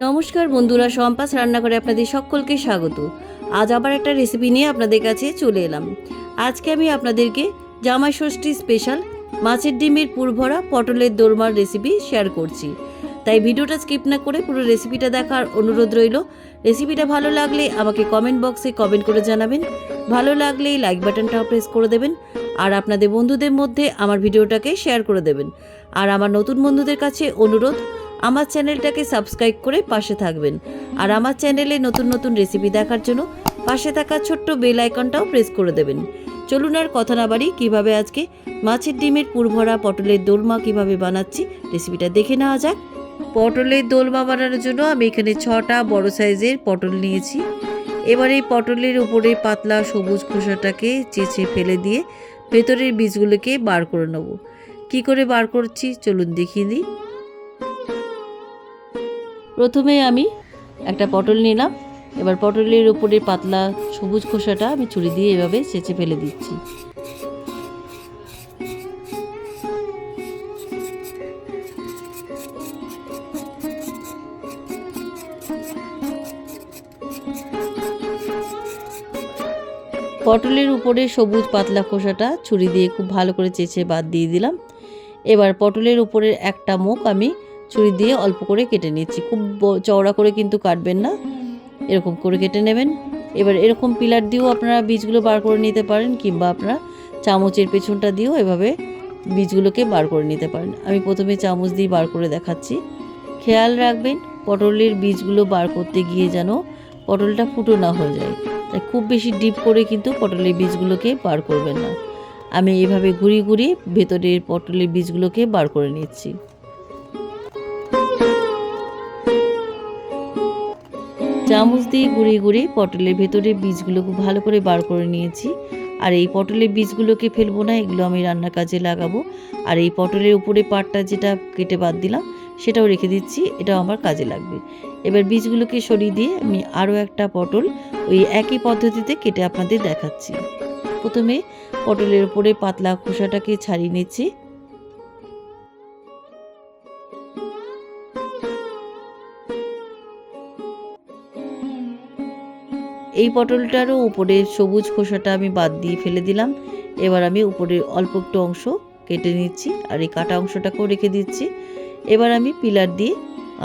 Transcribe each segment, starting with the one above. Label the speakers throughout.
Speaker 1: নমস্কার বন্ধুরা, সম্পাস রান্নাঘরে আপনাদের সকলকে স্বাগত। আজ আবার একটা রেসিপি নিয়ে আপনাদের কাছে চলে এলাম। আজকে আমি আপনাদেরকে জামাই ষষ্ঠী স্পেশাল মাছের ডিমের পুরভরা পটলের দোরমার রেসিপি শেয়ার করছি। তাই ভিডিওটা স্কিপ না করে পুরো রেসিপিটা দেখার অনুরোধ রইল। রেসিপিটা ভালো লাগলে আমাকে কমেন্ট বক্সে কমেন্ট করে জানাবেন। ভালো লাগলে লাইক বাটনটাও প্রেস করে দেবেন আর আপনাদের বন্ধুদের মধ্যে আমার ভিডিওটাকে শেয়ার করে দেবেন। আর আমার নতুন বন্ধুদের কাছে অনুরোধ, আমার চ্যানেলটাকে সাবস্ক্রাইব করে পাশে থাকবেন। আর আমার চ্যানেলে নতুন নতুন রেসিপি দেখার জন্য পাশে থাকা ছোট্ট বেল আইকনটাও প্রেস করে দেবেন। চলুন আর কথা না বাড়ি, কীভাবে আজকে মাছের ডিমের পুরভরা পটলের দোলমা কীভাবে বানাচ্ছি রেসিপিটা দেখে নেওয়া যাক। পটলের দোলমা বানানোর জন্য আমি এখানে 6টা বড় সাইজের পটল নিয়েছি। এবার এই পটলের উপরে পাতলা সবুজ খোসাটাকে চেঁচে ফেলে দিয়ে ভেতরের বীজগুলোকে বার করে নেব। কী করে বার করছি চলুন দেখিয়ে দিই। প্রথমে আমি একটা পটল নিলাম। এবার পটলের উপরে পাতলা সবুজ খোসাটা আমি ছুরি দিয়ে এভাবে চেঁচে ফেলে দিচ্ছি। পটলের উপরে সবুজ পাতলা খোসাটা ছুরি দিয়ে খুব ভালো করে চেঁচে বাদ দিয়ে দিলাম। এবার পটলের উপরের একটা মুখ আমি ছুরি দিয়ে অল্প করে কেটে নিচ্ছি। খুব চওড়া করে কিন্তু কাটবেন না, এরকম করে কেটে নেবেন। এবার এরকম পিলার দিয়েও আপনারা বীজগুলো বার করে নিতে পারেন, কিংবা আপনারা চামচের পেছনটা দিয়েও এভাবে বীজগুলোকে বার করে নিতে পারেন। আমি প্রথমে চামচ দিয়ে বার করে দেখাচ্ছি। খেয়াল রাখবেন পটলের বীজগুলো বার করতে গিয়ে যেন পটলটা ফুটো না হয়ে যায়। তাই খুব বেশি ডিপ করে কিন্তু পটলের বীজগুলোকে বার করবেন না। আমি এইভাবে ঘুরিয়ে ঘুরিয়ে ভেতরের পটলের বীজগুলোকে বার করে নিচ্ছি। চামচ দিয়ে ঘুরিয়ে ঘুরিয়ে পটলের ভেতরের বীজগুলো খুব ভালো করে বার করে নিয়েছি। আর এই পটলের বীজগুলোকে ফেলবো না, এগুলো আমি রান্নার কাজে লাগাবো। আর এই পটলের উপরে পাটটা যেটা কেটে বাদ দিলাম সেটাও রেখে দিচ্ছি, এটাও আমার কাজে লাগবে। এবার বীজগুলোকে সরিয়ে দিয়ে আমি আরও একটা পটল ওই একই পদ্ধতিতে কেটে আপনাদের দেখাচ্ছি। প্রথমে পটলের উপরে পাতলা খোসাটাকে ছাড়িয়ে নিচ্ছি। এই পটলটারও উপরের সবুজ খোসাটা আমি বাদ দিয়ে ফেলে দিলাম। এবার আমি উপরের অল্প একটু অংশ কেটে নিচ্ছি আর এই কাটা অংশটাকেও রেখে দিচ্ছি। এবার আমি পিলার দিয়ে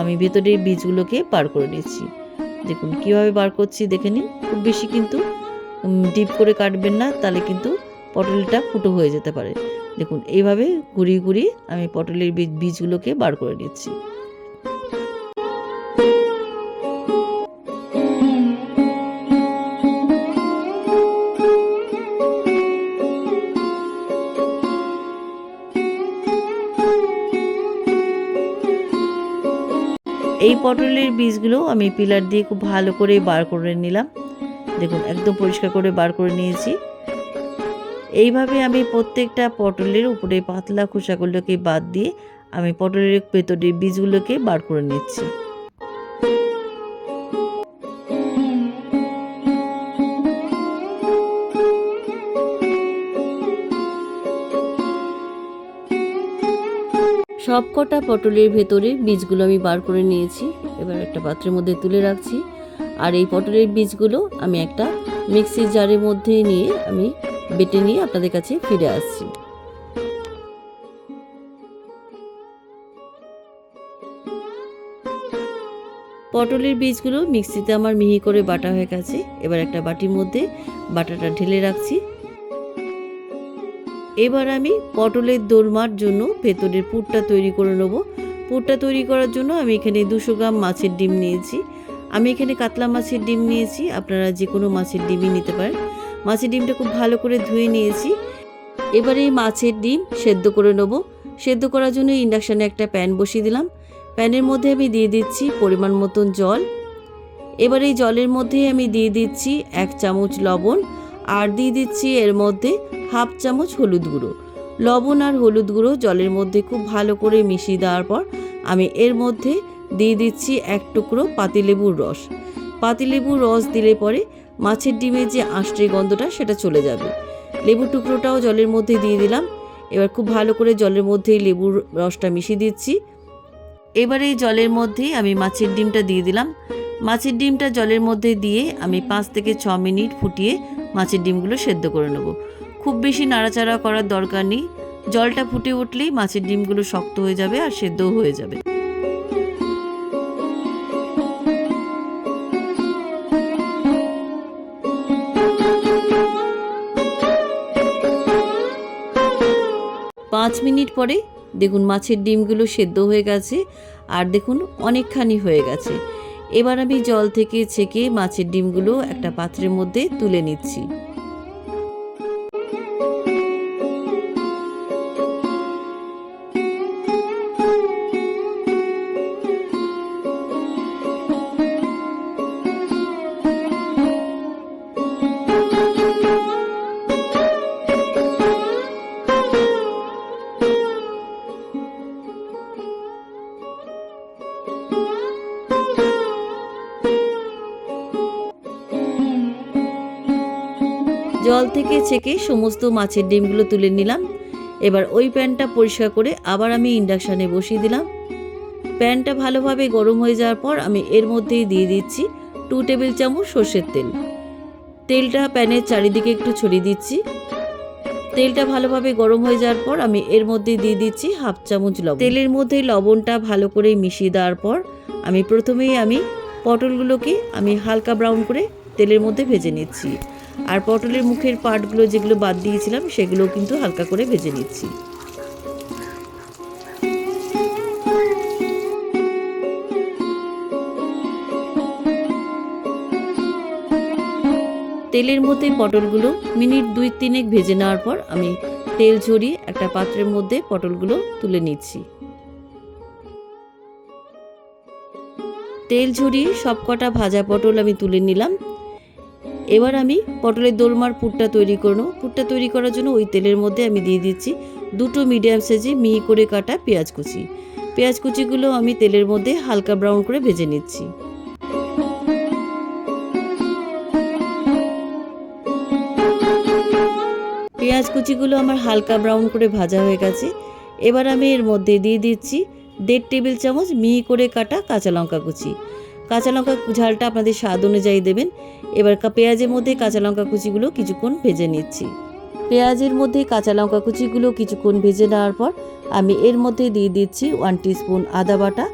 Speaker 1: আমি ভেতরের বীজগুলোকে বার করে নিচ্ছি। দেখুন কীভাবে বার করছি দেখে নিন। খুব বেশি কিন্তু ডিপ করে কাটবেন না, তাহলে কিন্তু পটলটা ফুটো হয়ে যেতে পারে। দেখুন এইভাবে ঘুরিয়ে ঘুরিয়ে আমি পটলের বীজগুলোকে বার করে নিচ্ছি। এই পটলের বীজগুলো আমি পিলার দিয়ে খুব ভালো করে বার করে নিলাম। দেখুন একদম পরিষ্কার করে বার করে নিয়েছি। এইভাবে আমি প্রত্যেকটা পটলের উপরে পাতলা খোসাগুলোকে বাদ দিয়ে আমি পটলের ভেতরের বীজগুলোকে বার করে নিচ্ছি। সব কটা পটলের ভেতরে বীজগুলো আমি বার করে নিয়েছি। এবার একটা পাত্রের মধ্যে তুলে রাখছি। আর এই পটলের বীজগুলো আমি একটা মিক্সির জারের মধ্যে নিয়ে আমি বেটে নিয়ে আপনাদের কাছে ফিরে আসছি। পটলের বীজগুলো মিক্সিতে আমার মিহি করে বাটা হয়ে গেছে। এবার একটা বাটির মধ্যে বাটাটা ঢেলে রাখছি। এবার আমি পটলের দোলমার জন্য ভেতরের পুরটা তৈরি করে নেব। পুরটা তৈরি করার জন্য আমি এখানে 200 গ্রাম মাছের ডিম নিয়েছি। আমি এখানে কাতলা মাছের ডিম নিয়েছি, আপনারা যে কোনো মাছের ডিমই নিতে পারেন। মাছের ডিমটা খুব ভালো করে ধুয়ে নিয়েছি। এবার এই মাছের ডিম সেদ্ধ করে নেব। সেদ্ধ করার জন্য ইন্ডাকশানে একটা প্যান বসিয়ে দিলাম। প্যানের মধ্যে আমি দিয়ে দিচ্ছি পরিমাণ মতন জল। এবার এই জলের মধ্যে আমি দিয়ে দিচ্ছি 1 চামচ লবণ আর দিয়ে দিচ্ছি এর মধ্যে 1/2 চামচ হলুদ গুঁড়ো। লবণ আর হলুদ গুঁড়ো জলের মধ্যে খুব ভালো করে মিশিয়ে দেওয়ার পর আমি এর মধ্যে দিয়ে দিচ্ছি 1 টুকরো পাতিলেবুর রস। পাতিলেবুর রস দিলে পরে মাছের ডিমের যে আঁশটে গন্ধটা সেটা চলে যাবে। লেবুর টুকরোটাও জলের মধ্যে দিয়ে দিলাম। এবার খুব ভালো করে জলের মধ্যে লেবুর রসটা মিশিয়ে দিচ্ছি। এবারে এই জলের মধ্যে আমি মাছের ডিমটা দিয়ে দিলাম। মাছের ডিমটা জলের মধ্যে দিয়ে আমি 5 থেকে 6 মিনিট ফুটিয়ে মাছের ডিমগুলো সেদ্ধ করে নেব। খুব বেশি নাড়াচাড়া করার দরকার নেই, জলটা ফুটে উঠলেই মাছের ডিমগুলো শক্ত হয়ে যাবে আর সেদ্ধও হয়ে যাবে। পাঁচ মিনিট পরে দেখুন মাছের ডিমগুলো সেদ্ধ হয়ে গেছে আর দেখুন অনেকখানি হয়ে গেছে। এবার আমি জল থেকে ছেঁকে মাছের ডিমগুলো একটা পাত্রের মধ্যে তুলে নিচ্ছি। জল থেকে ছেঁকে সমস্ত মাছের ডিমগুলো তুলে নিলাম। এবার ওই প্যানটা পরিষ্কার করে আবার আমি ইন্ডাকশানে বসিয়ে দিলাম। প্যানটা ভালোভাবে গরম হয়ে যাওয়ার পর আমি এর মধ্যেই দিয়ে দিচ্ছি 2 টেবিল চামচ সর্ষের তেল। তেলটা প্যানের চারিদিকে একটু ছড়িয়ে দিচ্ছি। তেলটা ভালোভাবে গরম হয়ে যাওয়ার পর আমি এর মধ্যে দিয়ে দিচ্ছি 1/2 চামচ লবণ। তেলের মধ্যে লবণটা ভালো করে মিশিয়ে দেওয়ার পর প্রথমেই পটলগুলোকে হালকা ব্রাউন করে তেলের মধ্যে ভেজে নিচ্ছি। আর পটলের মুখের পার্টগুলো যেগুলো বাদ দিয়েছিলাম সেগুলো কিন্তু হালকা করে ভেজে নিচ্ছি। তেলের মধ্যে পটলগুলো মিনিট 2-3 ভেজে নেওয়ার পর আমি তেল ঝরিয়ে একটা পাত্রের মধ্যে পটলগুলো তুলে নিচ্ছি। তেল ঝরিয়ে সবকটা ভাজা পটল আমি তুলে নিলাম। এবার আমি পটলের দোরমার পুরটা তৈরি করব। পুরটা তৈরি করার জন্য ওই তেলের মধ্যে আমি দিয়ে দিচ্ছি 2 মিডিয়াম সাইজে মিহি করে কাটা পেঁয়াজ কুচি। পেঁয়াজ কুচিগুলো আমি তেলের মধ্যে হালকা ব্রাউন করে ভেজে নিচ্ছি। পেঁয়াজ কুচিগুলো আমার হালকা ব্রাউন করে ভাজা হয়ে গেছে। এবার আমি এর মধ্যে দিয়ে দিচ্ছি 1.5 টেবিল চামচ মিহি করে কাটা কাঁচা লঙ্কা কুচি। কাঁচা লঙ্কা ঝালটা আপনাদের স্বাদ অনুযায়ী দেবেন। এবার পেঁয়াজের মধ্যে কাঁচা লঙ্কা কুচিগুলো কিছুক্ষণ ভেজে নিচ্ছি। পেঁয়াজের মধ্যে কাঁচা লঙ্কা কুচিগুলো কিছুক্ষণ ভেজে নেওয়ার পর আমি এর মধ্যে দিয়ে দিচ্ছি 1 টিস্পুন আদা বাটা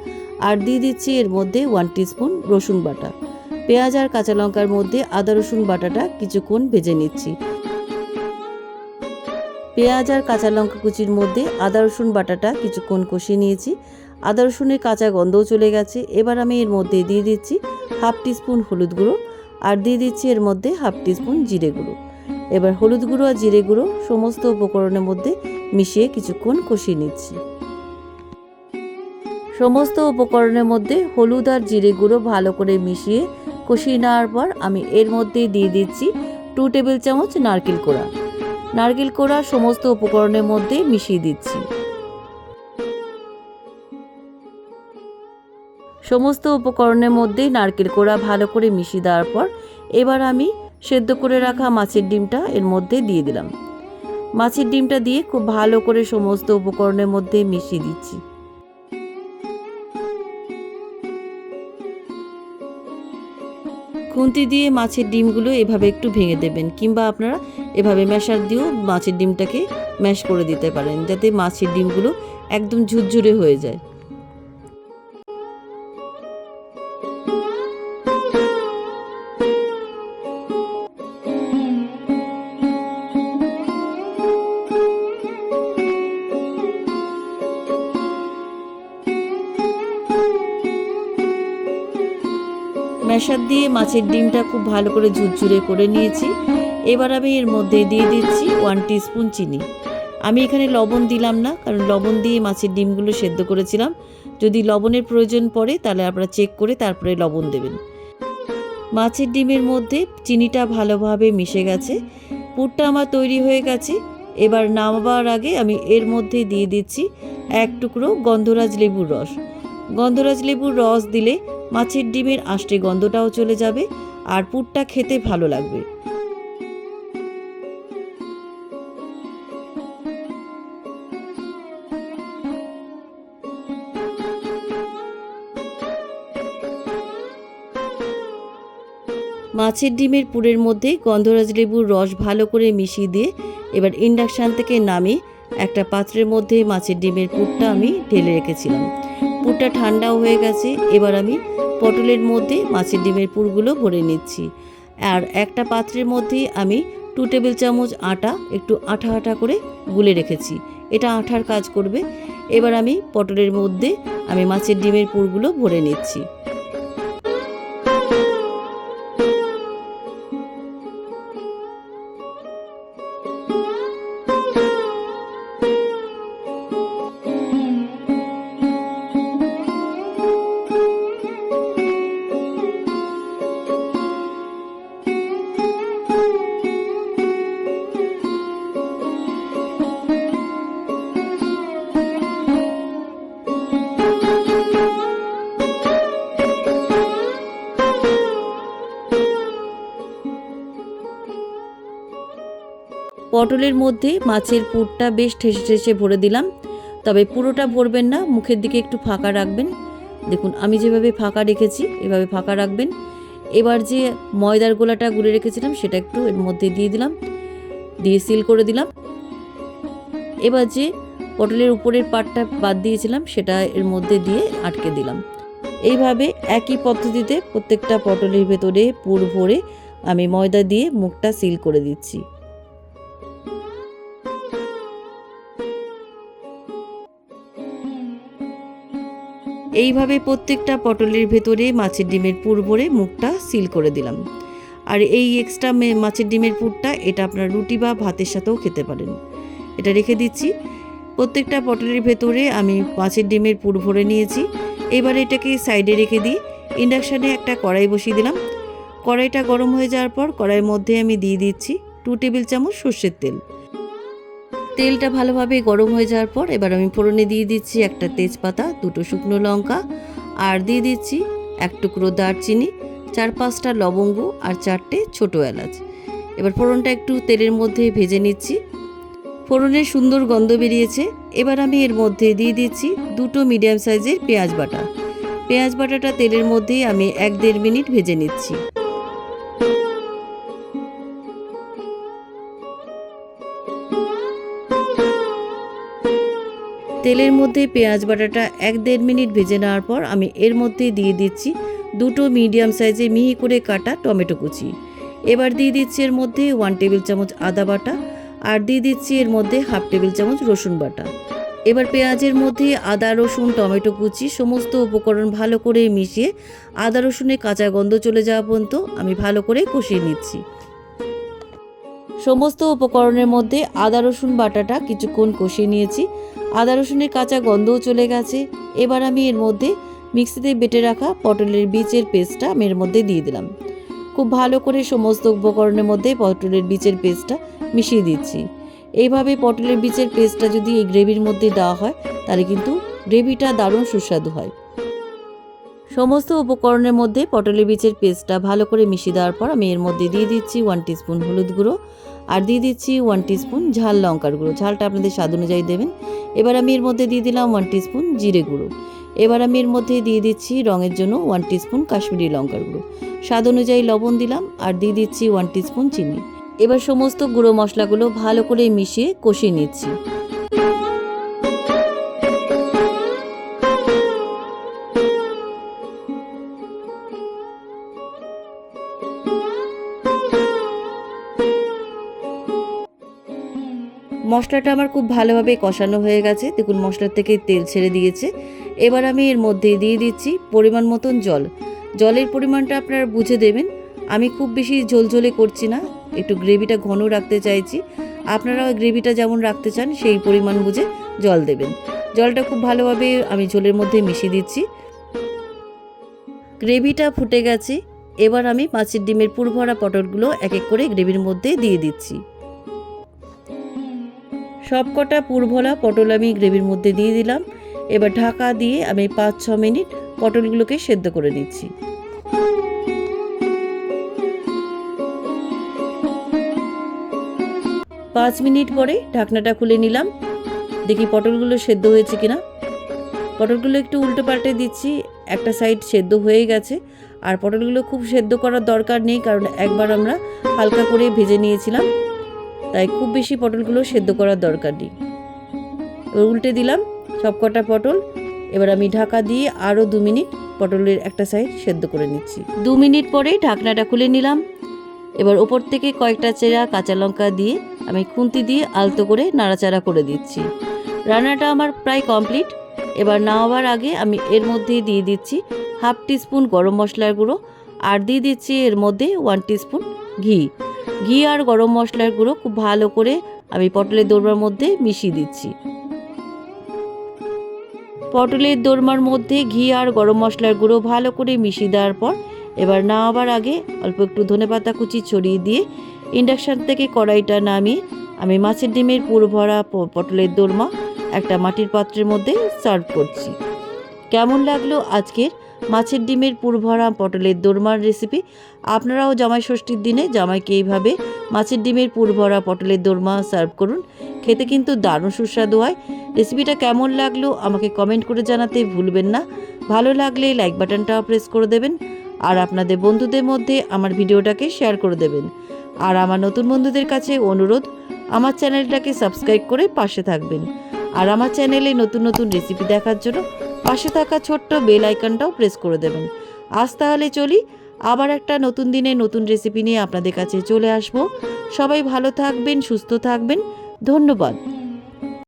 Speaker 1: আর দিয়ে দিচ্ছি এর মধ্যে 1 টিস্পুন রসুন বাটা। পেঁয়াজ আর কাঁচা লঙ্কার মধ্যে আদা রসুন বাটাটা কিছুক্ষণ ভেজে নিচ্ছি। পেঁয়াজ আর কাঁচা লঙ্কা কুচির মধ্যে আদা রসুন বাটাটা কিছুক্ষণ কষিয়ে নিয়েছি। আদা রসুনের কাঁচা গন্ধও চলে গেছে। এবার আমি এর মধ্যে দিয়ে দিচ্ছি 1/2 টিস্পুন হলুদ গুঁড়ো আর দিয়ে দিচ্ছি এর মধ্যে 1/2 টিস্পুন জিরে গুঁড়ো। এবার হলুদ গুঁড়ো আর জিরে গুঁড়ো সমস্ত উপকরণের মধ্যে মিশিয়ে কিছুক্ষণ কষিয়ে নিচ্ছি। সমস্ত উপকরণের মধ্যে হলুদ আর জিরে গুঁড়ো ভালো করে মিশিয়ে কষিয়ে নেওয়ার পর আমি এর মধ্যে দিয়ে দিচ্ছি 2 টেবিল চামচ নারকেল কোড়া। নারকেল কোড়া সমস্ত উপকরণের মধ্যে মিশিয়ে দিচ্ছি। সমস্ত উপকরণের মধ্যে নারকেল কোড়া ভালো করে মিশিয়ে দেওয়ার পর এবার আমি সেদ্ধ করে রাখা মাছের ডিমটা এর মধ্যে দিয়ে দিলাম। মাছের ডিমটা দিয়ে খুব ভালো করে সমস্ত উপকরণের মধ্যে মিশিয়ে দিচ্ছি। খুন্তি দিয়ে মাছের ডিমগুলো এভাবে একটু ভেঙে দেবেন, কিংবা আপনারা এভাবে ম্যাশার দিয়েও মাছের ডিমটাকে ম্যাশ করে দিতে পারেন, যাতে মাছের ডিমগুলো একদম ঝুরঝুরে হয়ে যায়। ম্যাশার দিয়ে মাছের ডিমটা খুব ভালো করে ঝুরঝুরে করে নিয়েছি। এবার আমি এর মধ্যে দিয়ে দিচ্ছি 1 টিস্পুন চিনি। আমি এখানে লবণ দিলাম না, কারণ লবণ দিয়ে মাছের ডিমগুলো সেদ্ধ করেছিলাম। যদি লবণের প্রয়োজন পড়ে তাহলে আপনারা চেক করে তারপরে লবণ দেবেন। মাছের ডিমের মধ্যে চিনিটা ভালোভাবে মিশে গেছে, পুরটা আমার তৈরি হয়ে গেছে। এবার নামাবার আগে আমি এর মধ্যে দিয়ে দিচ্ছি 1 টুকরো গন্ধরাজ লেবুর রস। গন্ধরাজ লেবুর রস দিলে মাছের ডিমের আষ্টে গন্ধটাও চলে যাবে আর পুরটা খেতে ভালো লাগবে। মাছের ডিমের পুরের মধ্যে গন্ধরাজ লেবুর রস ভালো করে মিশিয়ে দিয়ে এবার ইন্ডাকশান থেকে নামিয়ে একটা পাত্রের মধ্যে মাছের ডিমের পুরটা আমি ঢেলে রেখেছিলাম। পুরটা ঠান্ডাও হয়ে গেছে। এবার আমি পটলের মধ্যে মাছের ডিমের পুরগুলো ভরে নিচ্ছি। আর একটা পাত্রের মধ্যে আমি 2 টেবিল চামচ আটা একটু আঠা আঠা করে গুলে রেখেছি, এটা আঠার কাজ করবে। এবার আমি পটলের মধ্যে আমি মাছের ডিমের পুরগুলো ভরে নিচ্ছি। পটলের মধ্যে মাছের পুরটা বেশ ঠেসে ঠেসে ভরে দিলাম, তবে পুরোটা ভরবেন না, মুখের দিকে একটু ফাঁকা রাখবেন। দেখুন আমি যেভাবে ফাঁকা রেখেছি এভাবে ফাঁকা রাখবেন। এবার যে ময়দার গোলাটা গুলে রেখেছিলাম সেটা একটু এর মধ্যে দিয়ে দিলাম, দিয়ে সিল করে দিলাম। এবার যে পটলের উপরের পাটটা বাদ দিয়েছিলাম সেটা এর মধ্যে দিয়ে আটকে দিলাম। এইভাবে একই পদ্ধতিতে প্রত্যেকটা পটলের ভেতরে পুর ভরে আমি ময়দা দিয়ে মুখটা সিল করে দিচ্ছি। এইভাবে প্রত্যেকটা পটলের ভেতরে মাছের ডিমের পুর ভরে মুখটা সিল করে দিলাম। আর এই এক্সট্রা মাছের ডিমের পুরটা এটা আপনার রুটি বা ভাতের সাথেও খেতে পারেন। এটা রেখে দিচ্ছি। প্রত্যেকটা পটলের ভেতরে আমি মাছের ডিমের পুর ভরে নিয়েছি। এবার এটাকে সাইডে রেখে দিই ইন্ডাকশানে একটা কড়াই বসিয়ে দিলাম। কড়াইটা গরম হয়ে যাওয়ার পর কড়াইয়ের মধ্যে আমি দিয়ে দিচ্ছি 2 টেবিল চামচ সর্ষের তেল। তেলটা ভালোভাবে গরম হয়ে যাওয়ার পর এবার আমি ফোড়নে দিয়ে দিচ্ছি একটা তেজপাতা, 2টো শুকনো লঙ্কা, আর দিয়ে দিচ্ছি 1 টুকরো দারচিনি, 4-5টা লবঙ্গ আর 4টে ছোটো এলাচ। এবার ফোড়নটা একটু তেলের মধ্যে ভেজে নিচ্ছি। ফোড়নের সুন্দর গন্ধ বেরিয়েছে। এবার আমি এর মধ্যে দিয়ে দিচ্ছি 2টো মিডিয়াম সাইজের পেঁয়াজ বাটা। পেঁয়াজ বাটাটা তেলের মধ্যেই আমি 1-1.5 মিনিট ভেজে নিচ্ছি। তেলের মধ্যে পেঁয়াজ বাটাটা 1-1.5 মিনিট ভেজে নেওয়ার পর আমি এর মধ্যে দিয়ে দিচ্ছি 2টো মিডিয়াম সাইজে মিহি করে কাটা টমেটো কুচি। এবার দিয়ে দিচ্ছি এর মধ্যে 1 টেবিল চামচ আদা বাটা, আর দিয়ে দিচ্ছি এর মধ্যে 1/2 টেবিল চামচ রসুন বাটা। এবার পেঁয়াজের মধ্যে আদা রসুন টমেটো কুচি সমস্ত উপকরণ ভালো করে মিশিয়ে আদা রসুনের কাঁচা গন্ধ চলে যাওয়া পর্যন্ত আমি ভালো করে কষিয়ে নিচ্ছি। সমস্ত উপকরণের মধ্যে আদা রসুন বাটাটা কিছুক্ষণ কষিয়ে নিয়েছি। আদা রসুনের কাঁচা গন্ধও চলে গেছে। এবার আমি এর মধ্যে মিক্সিতে বেটে রাখা পটলের বীজের পেস্টটা আমি এর মধ্যে দিয়ে দিলাম। খুব ভালো করে সমস্ত উপকরণের মধ্যে পটলের বীজের পেস্টটা মিশিয়ে দিচ্ছি। এইভাবে পটলের বীজের পেস্টটা যদি এই গ্রেভির মধ্যে দেওয়া হয় তাহলে কিন্তু গ্রেভিটা দারুণ সুস্বাদু হয়। সমস্ত উপকরণের মধ্যে পটলের বীজের পেস্টটা ভালো করে মিশিয়ে দেওয়ার পর আমি এর মধ্যে দিয়ে দিচ্ছি 1 টিস্পুন হলুদ গুঁড়ো, আর দিয়ে দিচ্ছি 1 টিস্পুন ঝাল লঙ্কার গুঁড়ো। ঝালটা আপনাদের স্বাদ অনুযায়ী দেবেন। এবার আমি এর মধ্যে দিয়ে দিলাম 1 টিস্পুন জিরে গুঁড়ো। এবার আমি এর মধ্যে দিয়ে দিচ্ছি রঙের জন্য 1 টিস্পুন কাশ্মীরি লঙ্কার গুঁড়ো। স্বাদ অনুযায়ী লবণ দিলাম, আর দিয়ে দিচ্ছি 1 টিস্পুন চিনি। এবার সমস্ত গুঁড়ো মশলাগুলো ভালো করে মিশিয়ে কষিয়ে নিচ্ছি। মশলাটা আমার খুব ভালোভাবে কষানো হয়ে গেছে। দেখুন মশলার থেকে তেল ছেড়ে দিয়েছে। এবার আমি এর মধ্যে দিয়ে দিচ্ছি পরিমাণ মতন জল। জলের পরিমাণটা আপনারা বুঝে দেবেন। আমি খুব বেশি ঝোলঝোলে করছি না, একটু গ্রেভিটা ঘন রাখতে চাইছি। আপনারা ওই গ্রেভিটা যেমন রাখতে চান সেই পরিমাণ বুঝে জল দেবেন। জলটা খুব ভালোভাবে আমি ঝোলের মধ্যে মিশিয়ে দিচ্ছি। গ্রেভিটা ফুটে গেছে। এবার আমি মাছের ডিমের পুর ভরা পটলগুলো এক এক করে গ্রেভির মধ্যে দিয়ে দিচ্ছি। সবকটা পুর ভরা পটল আমি গ্রেভির মধ্যে দিয়ে দিলাম। এবার ঢাকা দিয়ে আমি 5-6 মিনিট পটলগুলোকে সেদ্ধ করে নিচ্ছি। পাঁচ মিনিট পরে ঢাকনাটা খুলে নিলাম, দেখি পটলগুলো সেদ্ধ হয়েছে কিনা। পটলগুলো একটু উল্টো পাল্টে দিচ্ছি, একটা সাইড সেদ্ধ হয়ে গেছে। আর পটলগুলো খুব সেদ্ধ করার দরকার নেই, কারণ একবার আমরা হালকা করে ভেজে নিয়েছিলাম, তাই খুব বেশি পটলগুলো সেদ্ধ করার দরকার নেই। উল্টে দিলাম সবকটা পটল। এবার আমি ঢাকা দিয়ে আরও 2 মিনিট পটলের একটা সাইড সেদ্ধ করে নিচ্ছি। 2 মিনিট পরে ঢাকনাটা খুলে নিলাম। এবার ওপর থেকে কয়েকটা চেরা কাঁচা লঙ্কা দিয়ে আমি খুন্তি দিয়ে আলতো করে নাড়াচাড়া করে দিচ্ছি। রান্নাটা আমার প্রায় কমপ্লিট। এবার নামাবার আগে আমি এর মধ্যে দিয়ে দিচ্ছি 1/2 টিস্পুন গরম মশলার গুঁড়ো, আর দিয়ে দিচ্ছি এর মধ্যে 1 টিস্পুন ঘি আর গরম মশলার গুঁড়ো খুব ভালো করে আমি পটলের দোরমার মধ্যে মিশিয়ে দিচ্ছি। পটলের দোরমার মধ্যে ঘি আর গরম মশলার গুঁড়ো ভালো করে মিশিয়ে দেওয়ার পর এবার নামাবার আগে অল্প একটু ধনেপাতা কুচি ছড়িয়ে দিয়ে ইন্ডাকশান থেকে কড়াইটা নামিয়ে আমি মাছের ডিমের পুর ভরা পটলের দোরমা একটা মাটির পাত্রের মধ্যে সার্ভ করছি। কেমন লাগলো আজকের মাছের ডিমের পুর ভরা পটলের দোরমার রেসিপি? আপনারাও জামাই ষষ্ঠীর দিনে জামাইকে এইভাবে মাছের ডিমের পুর ভরা পটলের দোরমা সার্ভ করুন, খেতে কিন্তু দারুণ সুস্বাদু হয়। রেসিপিটা কেমন লাগলো আমাকে কমেন্ট করে জানাতে ভুলবেন না। ভালো লাগলে লাইক বাটনটাও প্রেস করে দেবেন, আর আপনাদের বন্ধুদের মধ্যে আমার ভিডিওটাকে শেয়ার করে দেবেন। আর আমার নতুন বন্ধুদের কাছে অনুরোধ, আমার চ্যানেলটাকে সাবস্ক্রাইব করে পাশে থাকবেন। আর আমার চ্যানেলে নতুন নতুন রেসিপি দেখার জন্য পাশে থাকা ছোট্ট বেল আইকনটাও প্রেস করে দেবেন। আজ তাহলে চলি, আবার একটা নতুন দিনে নতুন রেসিপি নিয়ে আপনাদের কাছে চলে আসব। সবাই ভালো থাকবেন, সুস্থ থাকবেন। ধন্যবাদ।